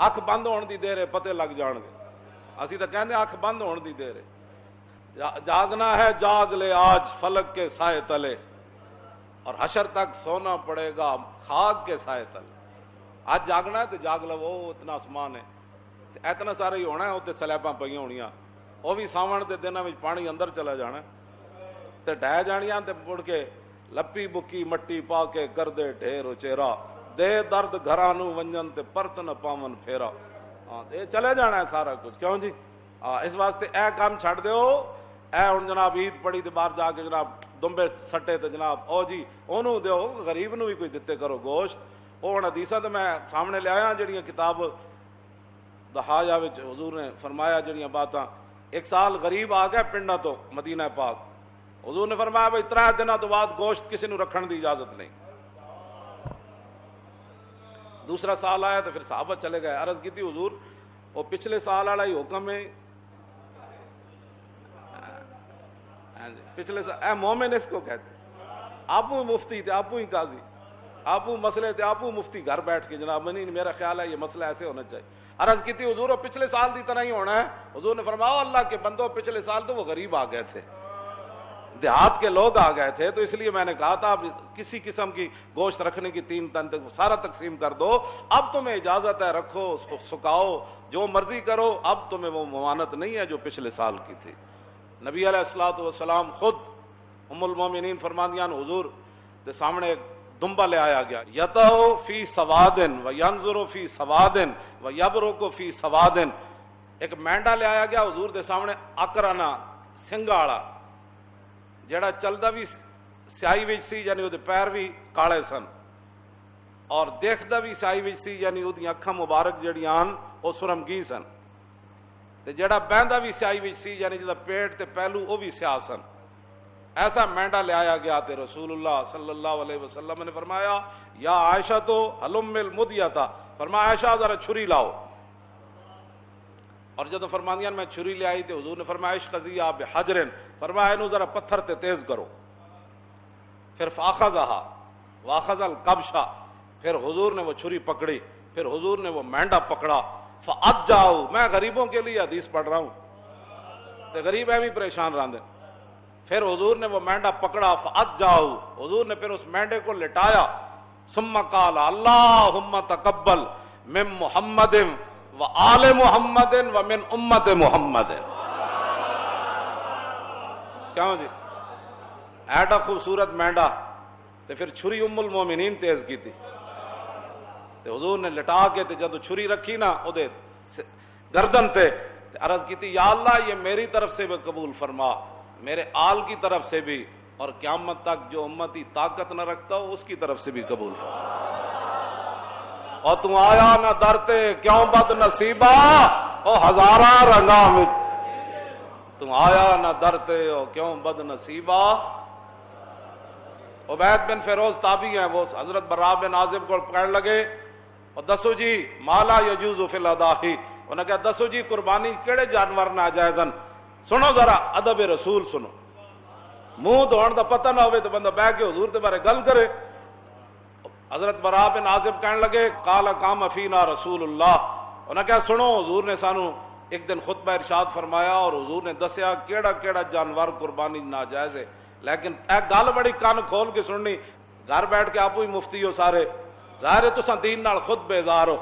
ਅੱਖ ਬੰਦ ਹੋਣ ਦੀ ਦੇਰ ਹੈ, ਪਤੇ ਲੱਗ ਜਾਣਗੇ। ਅਸੀਂ ਤਾਂ ਕਹਿੰਦੇ ਅੱਖ ਬੰਦ ਹੋਣ ਦੀ ਦੇਰ ਹੈ। जागना है जाग ले आज फलक के साए तले, और हशर तक सोना पड़ेगा खाक के साए तले। आज जागना है तो जाग लवो, इतना आसमान है, इतना सारा ही होना है। उत्ते सलैबां पईयां होणियां, वो भी सावण के दिनों में पानी अंदर चला जाना ते ढह जानियां, ते मुड़ के लप्पी बुक्की मट्टी पा के कर दे ढेर उचेरा, दे दर्द घरां नूं वंजन ते परत न पावन फेरा। हाँ, ये चले जाना है सारा कुछ, क्यों जी? हाँ, इस वास्ते ए काम छड़ दो। ए हुण जनाब ईद पड़ी तो बाहर जाके जनाब दुंबे सट्टे तो जनाब ओ जी ओनू दो, गरीब नूं भी कोई दिते करो गोश्त। वो हुण हदीसां तो मैं सामने ले आया, जिहड़ियां किताब दहाजा विच हुजूर ने फरमाया जिहड़ियां बातां। एक साल गरीब आ गया पिंडां तो मदीना पाक, हुजूर ने फरमाया भाई 3 दिनों तो बाद गोश्त किसी नूं रखण दी इजाजत नहीं। दूसरा साल आया तो फिर सहाबा चले गए, अर्ज की थी हुजूर वो पिछले साल वाला ही हुक्म है, पिछले साल मोमिन इसको कहते, आपू मुफ्ती थे, आपू ही काजी, आपू मसले थे, आपू मुफ्ती घर बैठ के जनाब नहीं मेरा ख्याल है ये मसला ऐसे होना चाहिए। अर्ज की थी हुजूर पिछले साल की तरह ही होना है। हुजूर ने फरमाया अल्लाह के बंदो पिछले साल तो वो गरीब आ गए थे, देहात के लोग आ गए थे, तो इसलिए मैंने कहा था किसी किस्म की गोश्त रखने की 3 टन तक सारा तकसीम कर दो। अब तुम्हें इजाजत है, रखो सुखाओ जो मर्जी करो, अब तुम्हें वो मवानत नहीं है जो पिछले साल की थी। नबी अलैहिस्सलातु वस्सलाम खुद उम्मुल मोमिनीन फरमादियान हुजूर के सामने एक दुम्बा ले आया गया, यतौ फी सवादिन व यंजुरु फी सवादिन व यबरुकु फी सवादिन। एक मेंढा ले आया गया हुजूर के सामने, अकराना सिंगा वाला, ਜਿਹੜਾ चलदा भी स्याही विच सी, यानी ਉਹਦੇ पैर भी काले सन, और देखदा भी स्याही विच सी, यानी ਉਹਦੀਆਂ ਅੱਖਾਂ मुबारक ਜਿਹੜੀਆਂ ਹਨ ਉਹ सुरमगी सन, ਤੇ ਜਿਹੜਾ ਬਹਿੰਦਾ भी स्याही विच सी, यानी ਜਿਹਦਾ पेट ਤੇ पहलू ਉਹ भी स्याह सन। ऐसा मेंढा ले आया गया तो रसूलुल्लाह सल्लल्लाहु अलैहि वसल्लम ने फरमाया या आयशा तो हलुम्मिल मुदियता, फरमाया आयशा जरा छुरी लाओ। और जब फरमानियां मैं छुरी ले आई तो हुजूर ने फरमाया इश्क़ज़िया बिहजरिन, फरमाया इनू जरा पत्थर ते तेज करो। फिर फाखज़हा वाखज़ल कब्शा, फिर हुजूर ने वो छुरी पकड़ी, फिर हुजूर ने वो मेंढा पकड़ा। फ़अज्जाऊ, मैं गरीबों के लिए हदीस पढ़ रहा हूँ, तो गरीब है भी परेशान रहते। फिर हुजूर ने वो मेंढा पकड़ा, फ़अज्जाऊ, हुजूर ने फिर उस मेंढे को लिटाया। सुम्मा क़ाल अल्लाहुम्मा तक़ब्बल मिन मुहम्मदिन व आले मुहम्मदिन व मिन उम्मत मुहम्मदिन। क्यों जी? ऐडा खूबसूरत मेंढा, तो फिर छुरी उम्मुल मोमिनीन तेज की थी, तो हुजूर ने लिटा के ते जब छुरी रखी ना उदे गर्दन ते अर्ज की थी या अल्लाह ये मेरी तरफ से भी कबूल फरमा, मेरे आल की तरफ से भी, और क़यामत तक जो उम्मती ताकत न रखता हो उसकी तरफ से भी कबूल फरमा। और तू आया न दरते क्यों बद नसीबा ओ हजारा रंगा में, तू आया न दरते ओ क्यों बद नसीबा। उबैद बिन फिरोज ताबी हैं, वो हजरत बर्रा बिन आजिब को पकड़ लगे और दसो जी माला यजूज़ु फिल अदाही, उन्हें कहा दसो जी कुर्बानी केड़े जानवर नाजायजन। सुनो जरा अदब रसूल सुनो, मुंह धोण दा पता ना हो तो बंदा बह के हुजूर के बारे गल करे। हजरत बर्रा बिन आजिब कहने लगे काला काम फीना रसूलुल्लाह, उन्हें कहा सुनो हुजूर ने सानू एक दिन खुतबा इरशाद फरमाया और हुजूर ने दसिया केड़ा केड़ा जानवर कुर्बानी नाजायज है, लेकिन ए गल बड़ी कान खोल के सुननी। घर बैठ के आप ही मुफ्ती हो सारे, ज़ाहिर है तुसां दीन नाल खुद बेजार हो,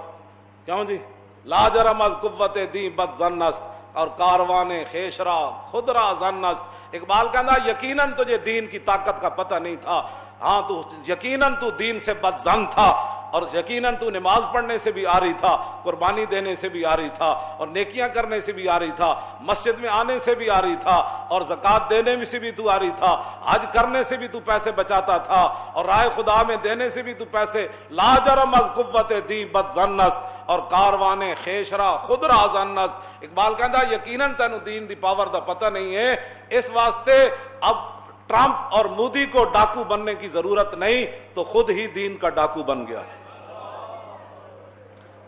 क्यों जी? ला जरम अज़ कुव्वते दी बद ज़न्नस्त और कारवाने खेशरा खुदरा ज़न्नस्त। इकबाल कहना यकीनन तुझे दीन की ताकत का पता नहीं था, हाँ तू यकीनन तू दीन से बदजन था, और यकीनन तू नमाज पढ़ने से भी आ रही था, कुर्बानी देने से भी आ रही था, और नेकियां करने से भी आ रही था, मस्जिद में आने से भी आ रही था, और ज़कात देने में से भी तू आ रही था, हज करने से भी तू पैसे बचाता था, और राय खुदा में देने से भी तू पैसे। ला जरम अज़ कुव्वते दी बद ज़न्नस्त और कारवाने खेशरा खुदरा ज़न्नस्त। इकबाल कहता यकीनन तेनू दीन दी पावर दा पता नहीं है, इस वास्ते अब ट्रंप और मोदी को डाकू बनने की जरूरत नहीं, तो खुद ही दीन का डाकू बन गया।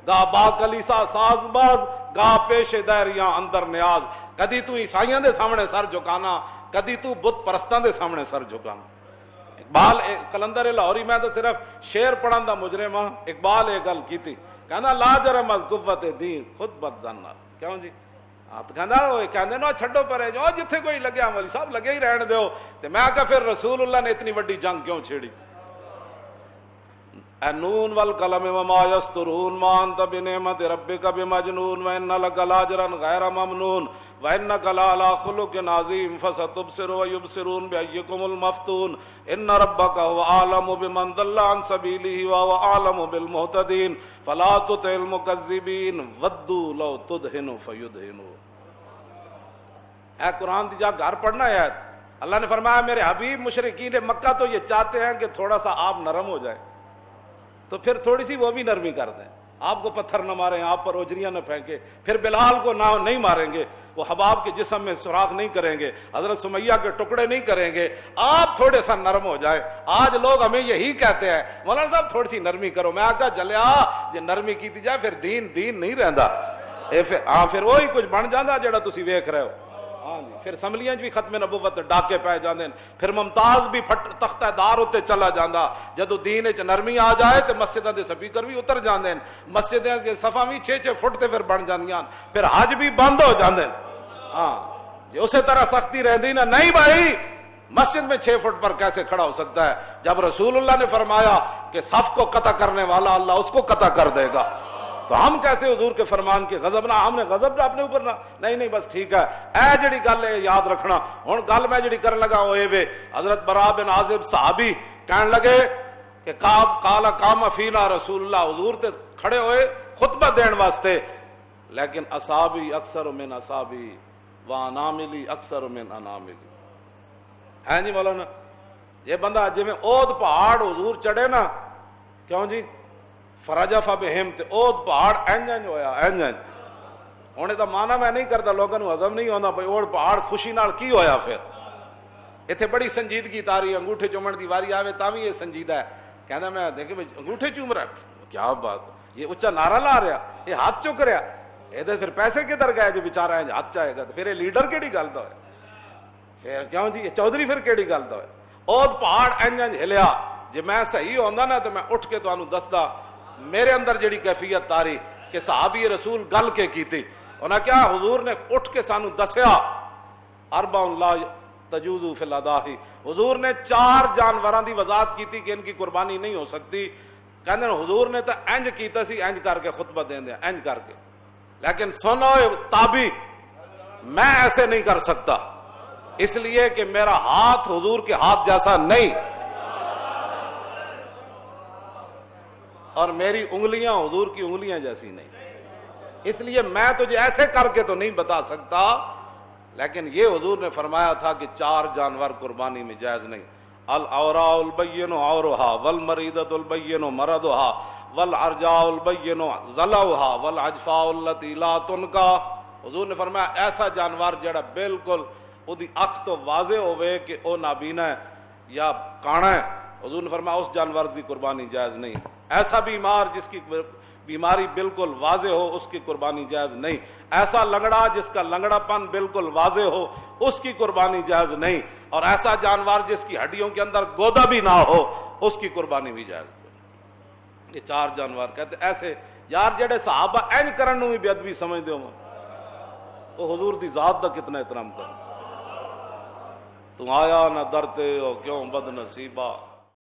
गा बा कलीसा साजबाज गा पेशे दैरियां अंदर न्याज, कदी तू ईसाइयां दे सामने सर झुकाना, कदी तू बुत परस्तां दे सामने सर झुकाना। इकबाल कलंदर लाहौरी, मैं तो सिर्फ शेर पढ़न दा मुजरिम हां, इकबाल ये गल कीती। کہنا لا جرم از قوت دین خود بد زن کیوں جی تو کہندے نا چھڈو پرے جو جتھے کوئی لگیا مولی صاحب لگے ہی رہن دیو تے میں کہا پھر رسول اللہ نے اتنی بڑی جنگ کیوں چھیڑی اے نون والقلم وما یسطرون ما انت بنعمت ربک بمجنون وان لک لاجرا غیر ممنون وانک لعلی خلق عظیم فستبصر ویبصرون بایکم المفتون ان ربک هو اعلم بمن ضل عن سبیلہ وهو اعلم بالمہتدین فلا تطع المکذبین ودوا لو تدہن فیدہنون. اے قرآن دی جا گھر پڑھنا ہے. اللہ نے فرمایا میرے حبیب مشرکین مکہ تو یہ چاہتے ہیں کہ تھوڑا سا آپ نرم ہو جائے تو پھر تھوڑی سی وہ بھی نرمی کر دیں. آپ کو پتھر نہ ماریں, آپ پر اوجریاں نہ پھینکے, پھر بلال کو نہ نہیں ماریں گے, وہ حباب کے جسم میں سوراخ نہیں کریں گے, حضرت سمیہ کے ٹکڑے نہیں کریں گے, آپ تھوڑے سا نرم ہو جائے. آج لوگ ہمیں یہی کہتے ہیں مولانا صاحب تھوڑی سی نرمی کرو. میں آقا جلیا جے نرمی کی جائے پھر دین نہیں رہندا. پھر وہی کچھ بن جانا جڑا تسی ویکھ رہے ہو. ہاں جی, پھر اسمبلیاں بھی ختم نبوت ڈاکے پہ جاندے, پھر ممتاز بھی تختہ دار اتنے چلا جاندہ. جدو دین چ نرمی آ جائے تو مسجداں دے سپیکر بھی اتر جاندے, مسجداں دے صفاں بھی 6-6 فٹ تے پھر بن جاندیاں, پھر حج بھی بند ہو جاندے. ہاں جی اسی طرح سختی رہندی نا. نہیں بھائی مسجد میں 6 فٹ پر کیسے کھڑا ہو سکتا ہے جب رسول اللہ نے فرمایا کہ صف کو قطع کرنے والا اللہ اس کو قطع کر دے گا. تو ہم کیسے حضور کے فرمان کے غضب نہ, ہم نے غضب نہ اپنے اوپر نہ. نہیں بس ٹھیک ہے. اے جڑی گل ہے یاد رکھنا. ہن گل میں جڑی کرن لگا ہوئے وے حضرت برا بن عازب صحابی کہن لگے کہ قال قام فینا رسول اللہ, حضور تے کھڑے ہوئے خطبہ دین واسطے, لیکن اصحابی اکثر من اصحابی واناملی اکثر من اناملی. ہے جی مولانا یہ بندہ جی میں اود پہاڑ حضور چڑھے نا, کیوں جی فرجف بہم تے اود پہاڑ انج ہویا انج. ہونے دا مانا میں نہیں کرتا, لوگوں کو ہضم نہیں ہوندا بھئی اود پہاڑ خوشی نال کی ہویا. پھر ایتھے بڑی سنجیدگی تاری, انگوٹھے چومن دی واری آوے تاں وی یہ سنجیدہ ہے. کہندا میں دیکھے انگوٹھے چوم رہا, کیا بات, یہ اچا نعرہ لا رہا, یہ ہاتھ چک رہا, یہ پھر پیسے کدھر گئے جو بیچارہ ہے ہاتھ چاہے گا. تو پھر یہ لیڈر کیڑی گل دا ہے, پھر کیوں جی یہ چودھری پھر کیڑی گل دا ہے. اود پہاڑ انج ہلیا. جے میں صحیح ہوندا نا تو میں اٹھ کے تانوں دسدا میرے اندر جڑی کیفیت تاری کہ صحابی رسول گل کے کیتی. انہاں کیا حضور نے اٹھ کے سانو دسیا اربع لا تجوز فی الاداہی. حضور نے 4 جانوراں دی وضاحت کیتی کہ ان کی قربانی نہیں ہو سکتی. کہندے حضور نے تو انج کیتا سی, انج کر کے خطبہ دیندے انج کر کے, لیکن سنو تابی میں ایسے نہیں کر سکتا, اس لیے کہ میرا ہاتھ حضور کے ہاتھ جیسا نہیں اور میری انگلیاں حضور کی انگلیاں جیسی نہیں. اس لیے میں تجھے ایسے کر کے تو نہیں بتا سکتا, لیکن یہ حضور نے فرمایا تھا کہ 4 جانور قربانی میں جائز نہیں. العوراء البین عورها والمریضۃ البین مرضها والعرجاء البین ضلعها والعجفاء التي لا تنکا. حضور نے فرمایا ایسا جانور جڑا بالکل اودی اکھ تو واضح ہوئے کہ او نابینا ہے یا کانا ہے, حضور نے فرمایا اس جانور کی قربانی جائز نہیں. ایسا بیمار جس کی بیماری بالکل واضح ہو اس کی قربانی جائز نہیں. ایسا لنگڑا جس کا لنگڑا پن بالکل واضح ہو اس کی قربانی جائز نہیں. اور ایسا جانور جس کی ہڈیوں کے اندر گودا بھی نہ ہو اس کی قربانی بھی جائز. یہ 4 جانور کہتے ایسے یار جڑے صحابہ این کرن نو بھی بے ادبی سمجھدے ہو, تو حضور دی ذات دا کتنا احترام کر. تو آیا نہ درتے ہو کیوں بد نصیبہ,